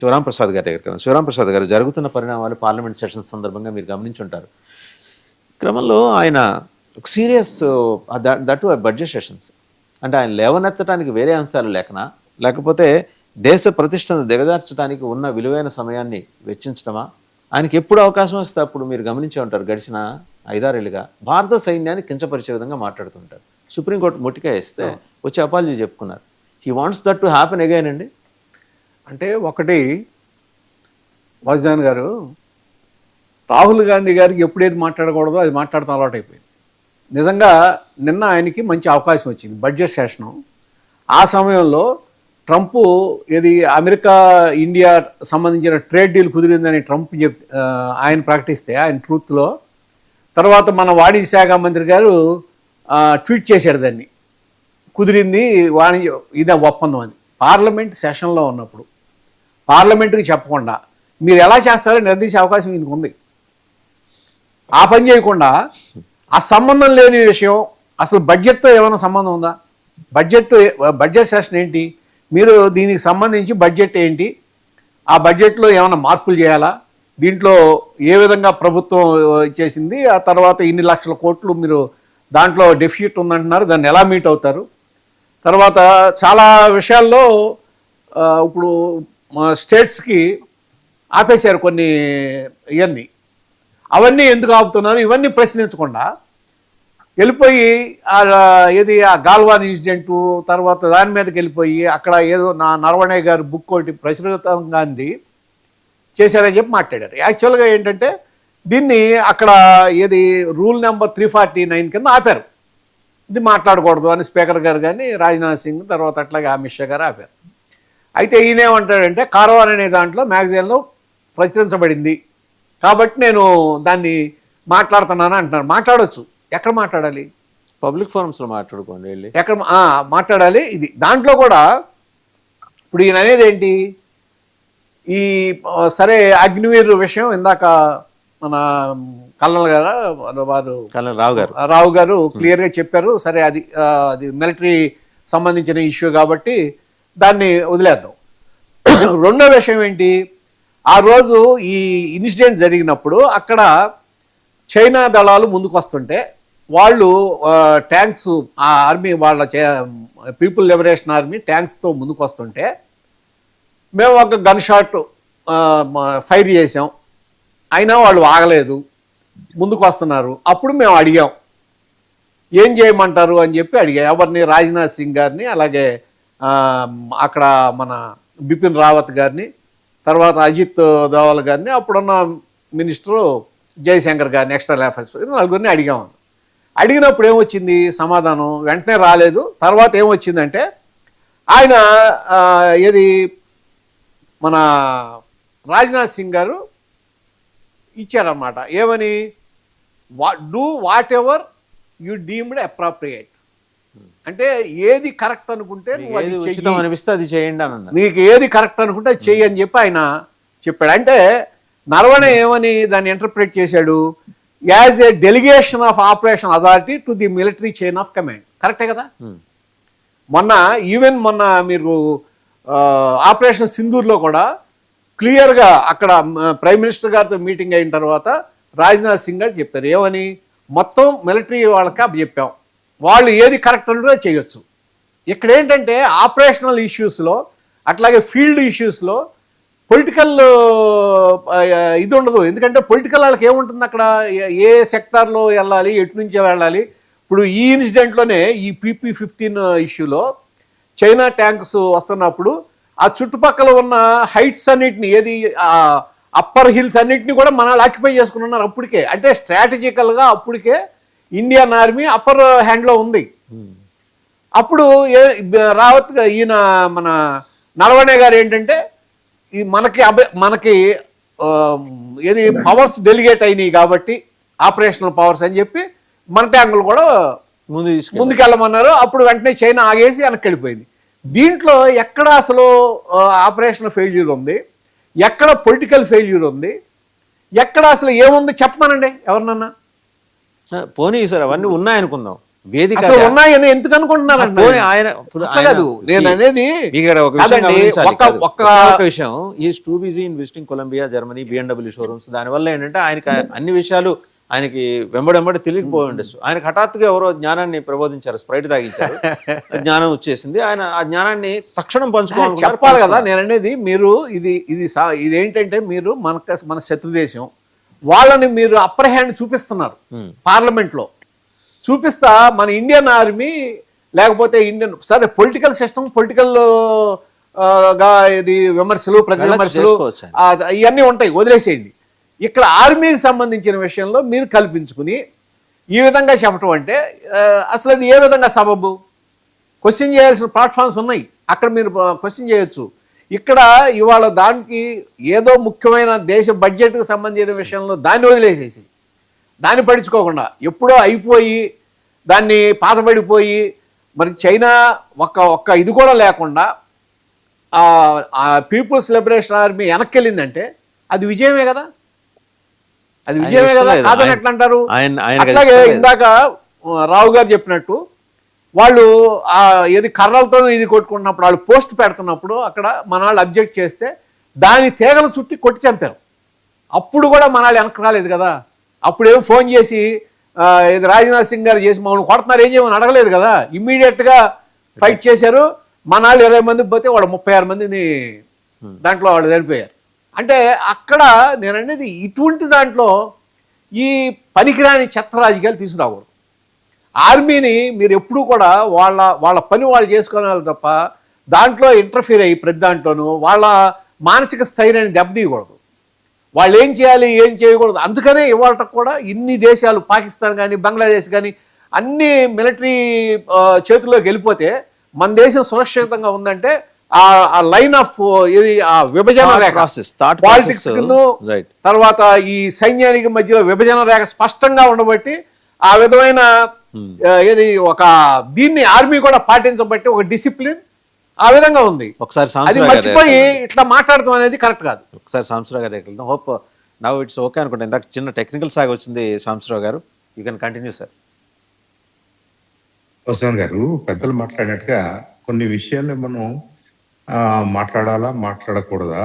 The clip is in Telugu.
శివరాం ప్రసాద్ గారి దగ్గర. శివరాం ప్రసాద్ గారు, జరుగుతున్న పరిణామాలు పార్లమెంట్ సెషన్ సందర్భంగా మీరు గమనించుంటారు. క్రమంలో ఆయన ఒక సీరియస్ దట్ బడ్జెట్ సెషన్స్ అంటే ఆయన లేవనెత్తడానికి వేరే అంశాలు లేకపోతే దేశ ప్రతిష్టను దిగజార్చడానికి ఉన్న విలువైన సమయాన్ని వెచ్చించడమా? ఆయనకి ఎప్పుడు అవకాశం వస్తే అప్పుడు మీరు గమనించే ఉంటారు, గడిచిన 5-6 ఏళ్ళుగా భారత సైన్యాన్ని కించపరిచే విధంగా మాట్లాడుతుంటారు. సుప్రీంకోర్టు మొట్టికాయ వేస్తే వచ్చి అపాలజీ చెప్పుకున్నారు. He wants that to happen again అండి. అంటే ఒకటి వాజ్దాన్ గారు, రాహుల్ గాంధీ గారికి ఎప్పుడేది మాట్లాడకూడదో అది మాట్లాడటం అలవాటు అయిపోయింది. నిజంగా నిన్న ఆయనకి మంచి అవకాశం వచ్చింది, బడ్జెట్ సెషను. ఆ సమయంలో ట్రంప్ ఏది అమెరికా ఇండియా సంబంధించిన ట్రేడ్ డీల్ కుదిరిందని ట్రంప్ ఆయన ప్రకటిస్తే ఆయన ట్రూత్లో, తర్వాత మన వాణిజ్య శాఖ మంత్రి గారు ట్వీట్ చేశారు దాన్ని, కుదిరింది వాణిజ్య ఇదే ఒప్పందం అని. పార్లమెంట్ సెషన్లో ఉన్నప్పుడు పార్లమెంట్కి చెప్పకుండా మీరు ఎలా చేస్తారో నిర్దేశించే అవకాశం ఈయనకు ఉంది. ఆ పని చేయకుండా ఆ సంబంధం లేని విషయం, అసలు బడ్జెట్తో ఏమైనా సంబంధం ఉందా? బడ్జెట్ సెషన్ ఏంటి, మీరు దీనికి సంబంధించి బడ్జెట్ ఏంటి, ఆ బడ్జెట్లో ఏమైనా మార్పులు చేయాలా, దీంట్లో ఏ విధంగా ప్రభుత్వం చేసింది, ఆ తర్వాత ఇన్ని లక్షల కోట్లు మీరు దాంట్లో డెఫిసిట్ ఉందంటున్నారు, దాన్ని ఎలా మీట్ అవుతారు, తర్వాత చాలా విషయాల్లో ఇప్పుడు స్టేట్స్కి ఆపేశారు కొన్ని ఇవన్నీ, అవన్నీ ఎందుకు ఆపుతున్నారు, ఇవన్నీ ప్రశ్నించకుండా వెళ్ళిపోయి ఏది ఆ గాల్వాన్ ఇన్సిడెంటు, తర్వాత దాని మీదకి వెళ్ళిపోయి అక్కడ ఏదో నరవణే గారు బుక్ ఒకటి ప్రచురితంగా అంది చేశారని చెప్పి మాట్లాడారు. యాక్చువల్గా ఏంటంటే దీన్ని అక్కడ ఏది రూల్ నెంబర్ 349 కింద ఆపారు, ఇది మాట్లాడకూడదు అని స్పీకర్ గారు కానీ రాజ్నాథ్ సింగ్ తర్వాత అట్లాగే అమిత్ షా గారు ఆపారు. అయితే ఈయనేమంటాడంటే కారవాన్ అనే దాంట్లో మ్యాగజైన్లో ప్రచురించబడింది కాబట్టి నేను దాన్ని మాట్లాడుతున్నాను అంటున్నారు. మాట్లాడవచ్చు, ఎక్కడ మాట్లాడాలి? పబ్లిక్ ఫోరమ్స్లో మాట్లాడుకోండి వెళ్ళి, ఎక్కడ మాట్లాడాలి? ఇది దాంట్లో కూడా ఇప్పుడు ఈయన అనేది ఏంటి, ఈ సరే అగ్నివీర్ విషయం ఇందాక మన రావు గారు క్లియర్గా చెప్పారు. సరే అది మిలిటరీ సంబంధించిన ఇష్యూ కాబట్టి దాన్ని వదిలేద్దాం. రెండో విషయం ఏంటి, ఆ రోజు ఈ ఇన్సిడెంట్ జరిగినప్పుడు అక్కడ చైనా దళాలు ముందుకు వస్తుంటే వాళ్ళు ట్యాంక్స్, ఆ ఆర్మీ వాళ్ళ పీపుల్ లిబరేషన్ ఆర్మీ ట్యాంక్స్తో ముందుకు వస్తుంటే మేము ఒక గన్ షాట్ ఫైర్ చేసాం, అయినా వాళ్ళు ఆగలేదు, ముందుకు వస్తున్నారు. అప్పుడు మేము అడిగాం ఏం చేయమంటారు అని చెప్పి అడిగాం ఎవరిని, రాజ్నాథ్ సింగ్ గారిని, అలాగే అక్కడ మన బిపిన్ రావత్ గారిని, తర్వాత అజిత్ దోవల్ గారిని, అప్పుడున్న మినిస్టరు జయశంకర్ గారిని, ఎక్స్టర్నల్ అఫైర్స్, నలుగురిని అడిగాము. అడిగినప్పుడు ఏమొచ్చింది సమాధానం, వెంటనే రాలేదు. తర్వాత ఏమొచ్చిందంటే ఆయన ఏది మన రాజ్నాథ్ సింగ్ గారు ఇచ్చారన్నమాట, ఏమని, do what ever you deemed appropriate, అంటే ఏది కరెక్ట్ అనుకుంటే అనిపిస్తే అది చేయండి అని, నీకు ఏది కరెక్ట్ అనుకుంటే అది చెయ్యి అని చెప్పి ఆయన చెప్పాడు. అంటే నరవణే ఏమని దాన్ని ఇంటర్ప్రిట్ చేశాడు, as a delegation of operation authority to the military chain of command. కరెక్టే కదా. మొన్న మీరు ఆపరేషన్ సింధూర్లో కూడా క్లియర్గా అక్కడ ప్రైమ్ మినిస్టర్ గారితో మీటింగ్ అయిన తర్వాత రాజ్నాథ్ సింగ్ గారు చెప్పారు, ఏమని, మొత్తం మిలిటరీ వాళ్ళకి అవి చెప్పాం, వాళ్ళు ఏది కరెక్ట్ అంటే చేయొచ్చు. ఇక్కడ ఏంటంటే ఆపరేషనల్ ఇష్యూస్లో అట్లాగే ఫీల్డ్ ఇష్యూస్లో పొలిటికల్ ఇది ఉండదు. ఎందుకంటే పొలిటికల్ వాళ్ళకి ఏముంటుంది, అక్కడ ఏ సెక్టార్లో వెళ్ళాలి, ఎటు నుంచి వెళ్ళాలి. ఇప్పుడు ఈ ఇన్సిడెంట్లోనే ఈ PP-15 ఇష్యూలో చైనా ట్యాంక్స్ వస్తున్నప్పుడు ఆ చుట్టుపక్కల ఉన్న హైట్స్ అన్నిటిని, ఏది అప్పర్ హిల్స్ అన్నిటిని కూడా మన ఆక్యుపై చేసుకుని ఉన్నారు అప్పటికే. అంటే స్ట్రాటజికల్గా అప్పటికే ఇండియన్ ఆర్మీ అప్పర్ హ్యాండ్లో ఉంది. అప్పుడు రావత్ ఈయన మన నరవణే గారు ఏంటంటే ఈ మనకి ఏది పవర్స్ డెలిగేట్ అయినాయి కాబట్టి ఆపరేషనల్ పవర్స్ అని చెప్పి మన ట్యాంకులు కూడా ముందుకెళ్ళమన్నారు. అప్పుడు వెంటనే చైనా ఆగేసి వెనక్కి వెళ్ళిపోయింది. దీంట్లో ఎక్కడ అసలు ఆపరేషనల్ ఫెయిల్యూర్ ఉంది, ఎక్కడ పొలిటికల్ ఫెయిల్యూర్ ఉంది, ఎక్కడ అసలు ఏముంది చెప్పమనండి ఎవరినన్నా. పోనీ సార్ అవన్నీ ఉన్నాయనుకుందాం, వేదిక అసలు అది. ఉన్నాయని ఎందుకు అనుకుంటున్నారంట పోనీ ఆయన ఇప్పుడు అట్లా ఆయన- కాదు నేను అనేది ఇక్కడ ఒక విషయం కాదండి, గమనించాలి. ఒక్క ఒక విషయం is too busy in visiting Colombia, Germany, BMW showrooms. దానివల్ల ఏంటంటే ఆయనకి అన్ని విషయాలు ఆయనకి వెంబడి తెలియకపోయి ఉండొచ్చు. ఆయనకు హఠాత్తుగా ఎవరో జ్ఞానాన్ని ప్రబోధించారు, స్ప్రైట్ తాగించారు, జ్ఞానం వచ్చేసింది. ఆయన ఆ జ్ఞానాన్ని తక్షణం పంచుకోవాలి. చెప్పాలి కదా నేను అనేది. మీరు ఇదేంటంటే మీరు మన శత్రు దేశం వాళ్ళని మీరు అప్పర్ హ్యాండ్ చూపిస్తున్నారు పార్లమెంట్లో. చూపిస్తా మన ఇండియన్ ఆర్మీ లేకపోతే ఇండియన్ సరే పొలిటికల్ సిస్టమ్ పొలిటికల్ గా ఇది విమర్శలు ప్రతి విమర్శలు చేసుకోవచ్చు. ఇవన్నీ ఉంటాయి, వదిలేసేయండి. ఇక్కడ ఆర్మీకి సంబంధించిన విషయంలో మీరు కల్పించుకుని ఈ విధంగా చెప్పటం అంటే అసలు అది ఏ విధంగా సబబు? క్వశ్చన్ చేయాల్సిన ప్లాట్ఫామ్స్ ఉన్నాయి, అక్కడ మీరు క్వశ్చన్ చేయొచ్చు. ఇక్కడ ఇవాళ దానికి ఏదో ముఖ్యమైన దేశ బడ్జెట్కి సంబంధించిన విషయంలో దాన్ని వదిలేసేసి దాన్ని పడుచుకోకుండా ఎప్పుడో అయిపోయి దాన్ని పాతపడిపోయి మరి చైనా ఒక్క ఇది కూడా లేకుండా ఆ పీపుల్స్ లిబరేషన్ ఆర్మీ వెనక్కి వెళ్ళిందంటే అది విజయమే కదా, అది విజయమే కదా. కాదని ఎట్లా అంటారు? అట్లాగే ఇందాక రావు గారు చెప్పినట్టు వాళ్ళు ఏది కర్రలతో ఇది కొట్టుకుంటున్నప్పుడు వాళ్ళు పోస్ట్ పెడుతున్నప్పుడు అక్కడ మన వాళ్ళు అబ్జెక్ట్ చేస్తే దాని తీగలు చుట్టి కొట్టి చంపారు. అప్పుడు కూడా మన వాళ్ళు వెనక్కి రాలేదు కదా. అప్పుడేమో ఫోన్ చేసి ఇది రాజ్నాథ్ సింగ్ గారు చేసి మమ్మల్ని కొడుతున్నారు ఏం చేయమని అడగలేదు కదా. ఇమ్మీడియట్గా ఫైట్ చేశారు. మన వాళ్ళు 20 మందికి పోతే వాళ్ళు 36 మందిని దాంట్లో వాళ్ళు చనిపోయారు. అంటే అక్కడ నేను అనేది ఇటువంటి దాంట్లో ఈ పనికిరాని చెత్త రాజకీయాలు తీసుకురాకూడదు. ఆర్మీని మీరు ఎప్పుడూ కూడా వాళ్ళ పని వాళ్ళు చేసుకోవాలి తప్ప దాంట్లో ఇంటర్ఫీర్ అయ్యి ప్రతి దాంట్లోనూ వాళ్ళ మానసిక స్థైర్యాన్ని దెబ్బతీయకూడదు. వాళ్ళు ఏం చేయాలి ఏం చేయకూడదు. అందుకనే ఇవాళ కూడా ఇన్ని దేశాలు పాకిస్తాన్ కానీ బంగ్లాదేశ్ కానీ అన్ని మిలిటరీ చేతుల్లోకి వెళ్ళిపోతే మన దేశం సురక్షితంగా ఉందంటే ఆ లైన్ ఆఫ్ ఇది ఆ విభజన రేఖ పాలిటిక్స్ తర్వాత ఈ సైన్యానికి మధ్యలో విభజన రేఖ స్పష్టంగా ఉండబట్టి ఆ విధమైన ఏది ఒక దీన్ని ఆర్మీ కూడా పాటించబట్టి ఒక డిసిప్లిన్ ఆ విధంగా ఉంది. ఒకసారి అది మర్చిపోయి ఇట్లా మాట్లాడటం అనేది కరెక్ట్ కాదు. ఒకసారి సాంబశివరావు గారు హోప్ నవ్ ఇట్స్ ఓకే అనుకుంటా. ఇందాక చిన్న టెక్నికల్ సాగు వచ్చింది సాంబశివరావు గారు, you can continue sir. Vasanth గారు పెద్దలు మాట్లాడినట్టుగా కొన్ని విషయాన్ని మనం మాట్లాడాలా మాట్లాడకూడదా